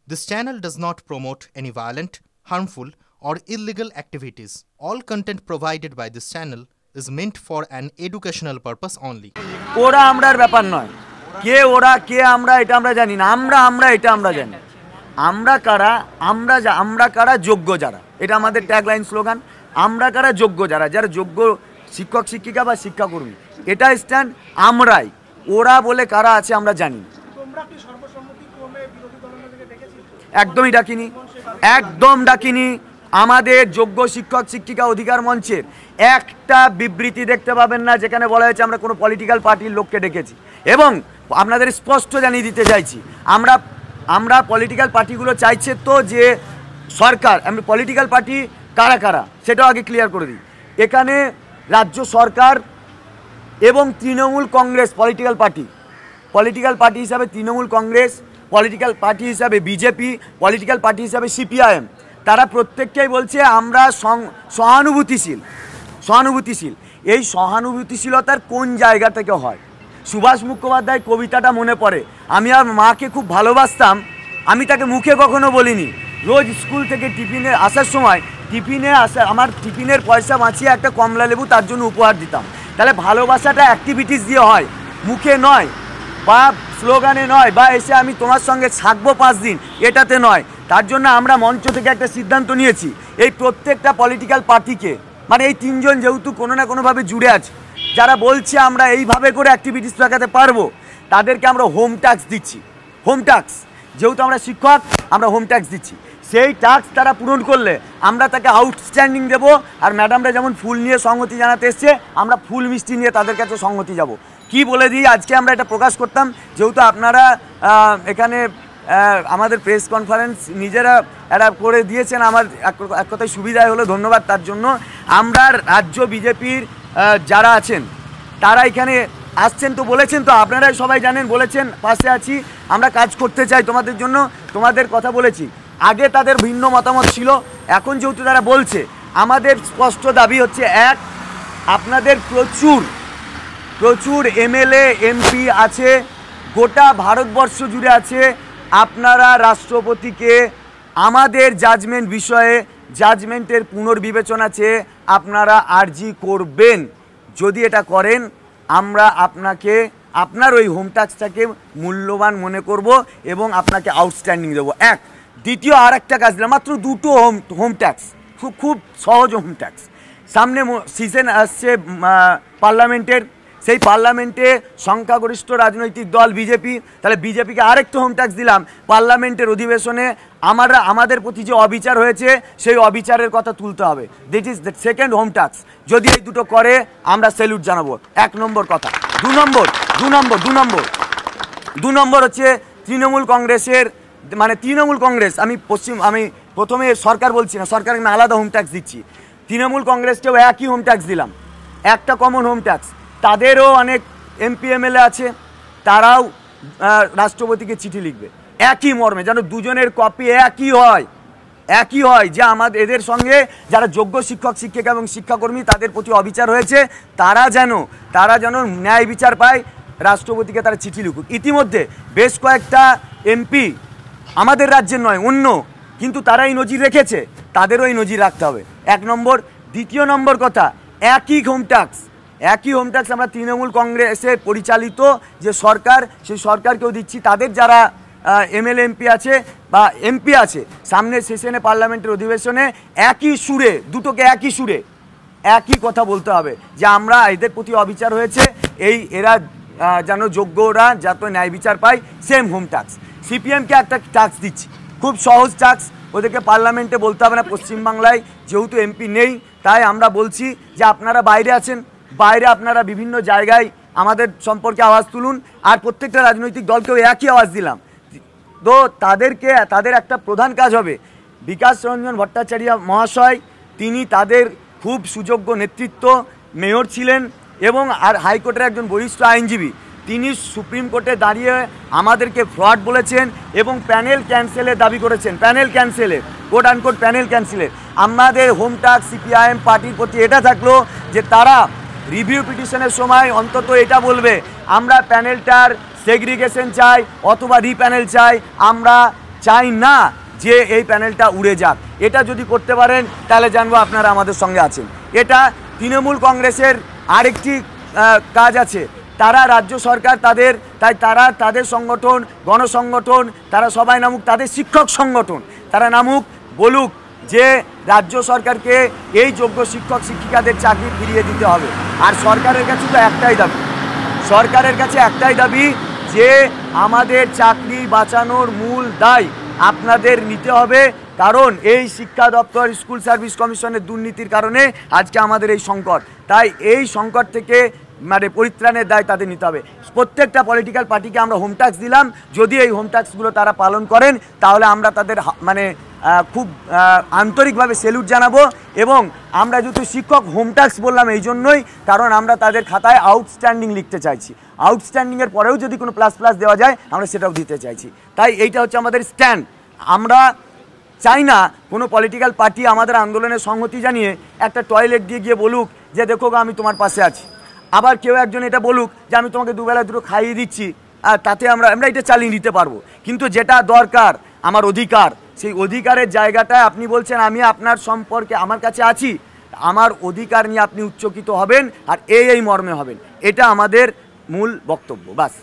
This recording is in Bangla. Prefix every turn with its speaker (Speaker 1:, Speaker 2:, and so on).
Speaker 1: This channel does not promote any violent, harmful, or illegal activities. All content provided by this channel is meant for an educational purpose only.
Speaker 2: ওরা আমরার ব্যাপার নয়, কে ওরা কে আমরা এটা আমরা জানি না, আমরা এটা আমরা জানি। আমরা কারা যোগ্য যারা, এটা আমাদের ট্যাগলাইন স্লোগান। আমরা কারা যোগ্য যারা, যারা যোগ্য শিক্ষক শিক্ষিকা বা শিক্ষাকর্মী, এটা স্ট্যান্ড আমরাই। ওরা বলে কারা আছে আমরা জানি। একদম ডাকিনি। আমাদের যোগ্য শিক্ষক শিক্ষিকা অধিকার মঞ্চের একটা বিবৃতি দেখতে পাবেন না যেখানে বলা হয়েছে আমরা কোনো পলিটিক্যাল পার্টির লোককে ডেকেছি। এবং আপনাদের স্পষ্ট জানিয়ে দিতে চাইছি, আমরা পলিটিক্যাল পার্টিগুলো চাইছে তো যে সরকার, আমি পলিটিক্যাল পার্টি কারা কারা সেটাও আগে ক্লিয়ার করে দিই। এখানে রাজ্য সরকার এবং তৃণমূল কংগ্রেস পলিটিক্যাল পার্টি হিসাবে তৃণমূল কংগ্রেস, পলিটিক্যাল পার্টি হিসাবে বিজেপি, পলিটিক্যাল পার্টি হিসাবে সিপিআইএম, তারা প্রত্যেককেই বলছে আমরা সহানুভূতিশীল। এই সহানুভূতিশীলতার কোন জায়গা থেকে হয়? সুভাষ মুখোপাধ্যায় কবিতাটা মনে পড়ে। আমি আর মাকে খুব ভালোবাসতাম, আমি তাকে মুখে কখনো বলিনি। রোজ স্কুল থেকে টিফিনে আসার সময় আমার টিফিনের পয়সা বাঁচিয়ে একটা কমলা লেবু তার জন্য উপহার দিতাম। তাহলে ভালোবাসাটা অ্যাক্টিভিটিস দিয়ে হয়, মুখে নয়, বা স্লোগানে নয়, বা এসে আমি তোমার সঙ্গে থাকবো 5 দিন এটাতে নয়। তার জন্য আমরা মঞ্চ থেকে একটা সিদ্ধান্ত নিয়েছি, এই প্রত্যেকটা পলিটিক্যাল পার্টিকে, মানে এই 3 জন যেহেতু কোনো না কোনোভাবে জুড়ে আছে, যারা বলছে আমরা এইভাবে করে অ্যাক্টিভিটিস দেখাতে পারবো, তাদেরকে আমরা হোম ট্যাক্স দিচ্ছি। হোম ট্যাক্স যেহেতু আমরা শিক্ষক, আমরা হোম ট্যাক্স দিচ্ছি। সেই ট্যাক্স তারা পূরণ করলে আমরা তাকে আউটস্ট্যান্ডিং দেবো। আর ম্যাডামরা যেমন ফুল নিয়ে সংহতি জানাতে এসছে, আমরা ফুল মিষ্টি নিয়ে তাদের কাছে সংহতি যাব। কি বলে দিই, আজকে আমরা এটা প্রকাশ করতাম, যেহেতু আপনারা এখানে আমাদের প্রেস কনফারেন্স নিজেরা এটা করে দিয়েছেন, আমার এক কথায় সুবিধাই হলো, ধন্যবাদ তার জন্য। আমরা রাজ্য বিজেপির যারা আছেন তারা এখানে আসছেন, তো বলেছেন, তো আপনারাই সবাই জানেন, বলেছেন পাশে আছি, আমরা কাজ করতে চাই তোমাদের জন্য, তোমাদের কথা বলেছি। আগে তাদের ভিন্ন মতামত ছিল, এখন যেহেতু তারা বলছে, আমাদের স্পষ্ট দাবি হচ্ছে, এক, আপনাদের প্রচুর এমএলএ এমপি আছে, গোটা ভারতবর্ষ জুড়ে আছে। আপনারা রাষ্ট্রপতিকে আমাদের জাজমেন্ট বিষয়ে জাজমেন্টের পুনর্বিবেচনা চেয়ে আপনারা আর্জি করবেন। যদি এটা করেন, আমরা আপনার ওই হোম ট্যাক্সটাকে মূল্যবান মনে করব এবং আপনাকে আউটস্ট্যান্ডিং দেবো। এক, দ্বিতীয় আর একটা কাজ দিলাম, মাত্র 2টো হোম ট্যাক্স, খুব সহজ হোম ট্যাক্স। সামনে সিজন আসছে পার্লামেন্টের, সেই পার্লামেন্টে সংখ্যাগরিষ্ঠ রাজনৈতিক দল বিজেপি, তাহলে বিজেপিকে আরেকটা হোম ট্যাক্স দিলাম। পার্লামেন্টের অধিবেশনে আমাদের প্রতি যে অবিচার হয়েছে, সেই অবিচারের কথা তুলতে হবে। দিট ইজ দ্য সেকেন্ড হোম তৃতীয় যদি এই দুটো করে, আমরা স্যালুট জানাবো। 1 নম্বর কথা। 2 নম্বর হচ্ছে তৃণমূল কংগ্রেসের, মানে তৃণমূল কংগ্রেস, আমি প্রথমে সরকার বলছি না, সরকারকে আমি আলাদা হোম ট্যাক্স দিচ্ছি। তৃণমূল কংগ্রেসকেও একই হোম ট্যাক্স দিলাম, একটা কমন হোম ট্যাক্স। তাদেরও অনেক এমপি এমএলএ আছে, তারাও রাষ্ট্রপতিকে চিঠি লিখবে একই মর্মে, যেন দুজনের কপি একই হয়, যে আমাদের এদের সঙ্গে যারা যোগ্য শিক্ষক শিক্ষিকা এবং শিক্ষাকর্মী, তাদের প্রতি অবিচার হয়েছে, তারা যেন ন্যায় বিচার পায়, রাষ্ট্রপতিকে তারা চিঠি লিখুক। ইতিমধ্যে বেশ কয়েকটা এমপি আমাদের রাজ্যের নয়, অন্য, কিন্তু তারাই নজির রেখেছে, তাদেরও এই নজির রাখতে হবে। 1 নম্বর। 2 নম্বর কথা, একই হোম ট্যাক্স আমরা তৃণমূল কংগ্রেসে পরিচালিত যে সরকার, সেই সরকারকেও দিচ্ছি। তাদের যারা এমএলএ এমপি আছে বা এমপি আছে, সামনের সেশনে পার্লামেন্টের অধিবেশনে একই সুরে, দুটোকে একই সুরে একই কথা বলতে হবে, যে আমরা এদের প্রতি অবিচার হয়েছে, এরা যেন যোগ্যরা যাতে ন্যায় বিচার পায়, সেম হোম ট্যাক্স। সিপিএমকে একটা ট্যাক্স দিচ্ছি, খুব সহজ ট্যাক্স, ওদেরকে পার্লামেন্টে বলতে হবে না। পশ্চিমবাংলায় যেহেতু এমপি নেই, তাই আমরা বলছি যে আপনারা বাইরে আছেন, বাইরে আপনারা বিভিন্ন জায়গায় আমাদের সম্পর্কে আওয়াজ তুলুন। আর প্রত্যেকটা রাজনৈতিক দলকেও একই আওয়াজ দিলাম, তো তাদের একটা প্রধান কাজ হবে, বিকাশ রঞ্জন ভট্টাচার্য মহাশয়, তিনি তাদের খুব সুযোগ্য নেতৃত্ব, মেয়র ছিলেন এবং আর হাইকোর্টের একজন বরিষ্ঠ আইনজীবী, তিনি সুপ্রিম কোর্টে দাঁড়িয়ে আমাদেরকে ফ্রড বলেছেন এবং প্যানেল ক্যান্সেলের দাবি করেছেন, কোট আনকোট প্যানেল ক্যান্সেলের। আমাদের হোম ট্যাক্স সিপিআইএম পার্টির প্রতি এটা থাকলো যে তারা রিভিউ পিটিশনের সময় অন্তত এটা বলবে, আমরা প্যানেলটার সেগ্রিগেশন চাই অথবা রিপ্যানেল চাই, আমরা চাই না যে এই প্যানেলটা উড়ে যাক। এটা যদি করতে পারেন তাহলে জানবো আপনারা আমাদের সঙ্গে আছেন। এটা তৃণমূল কংগ্রেসের আরেকটি কাজ আছে, তারা রাজ্য সরকার তারা তাদের সংগঠন, গণসংগঠন, তারা সবাই নামুক, তাদের শিক্ষক সংগঠন তারা নামুক, বলুক যে রাজ্য সরকারকে এই যোগ্য শিক্ষক শিক্ষিকাদের চাকরি ফিরিয়ে দিতে হবে। আর সরকারের কাছে তো একটাই দাবি যে আমাদের চাকরি বাঁচানোর মূল দায় আপনাদের নিতে হবে, কারণ এই শিক্ষা দপ্তর, স্কুল সার্ভিস কমিশনের দুর্নীতির কারণে আজকে আমাদের এই সংকট। তাই এই সংকট থেকে পরিত্রাণের দায় তাদের নিতে হবে। প্রত্যেকটা পলিটিক্যাল পার্টিকে আমরা হোম ট্যাক্স দিলাম, যদি এই হোম ট্যাক্সগুলো তারা পালন করেন তাহলে আমরা তাদের খুব আন্তরিকভাবে স্যালুট জানাবো। এবং আমরা যেহেতু শিক্ষক হোম ট্যাক্স বললাম এই জন্যই, কারণ আমরা তাদের খাতায় আউটস্ট্যান্ডিং লিখতে চাইছি। আউটস্ট্যান্ডিংয়ের পরেও যদি কোনো প্লাস দেওয়া যায় আমরা সেটাও দিতে চাইছি। তাই এইটা হচ্ছে আমাদের স্ট্যান্ড। আমরা চাই না কোনো পলিটিক্যাল পার্টি আমাদের আন্দোলনের সংহতি জানিয়ে একটা টয়লেট দিয়ে গিয়ে বলুক যে দেখো আমি তোমার পাশে আছি, আবার কেউ একজন এটা বলুক যে আমি তোমাকে দুবেলা দুটো খাইয়ে দিচ্ছি, আর তাতে আমরা এটা চালিয়ে নিতে পারবো। কিন্তু যেটা দরকার আমার অধিকার, সেই অধিকারের জায়গাটায় আপনি বলছেন আমি আপনার সম্পর্কে আমার কাছে আছি, আমার অধিকার নিয়ে আপনি উচ্চকিত হবেন আর এই মর্মে হবেন, এটা আমাদের মূল বক্তব্য। বাস।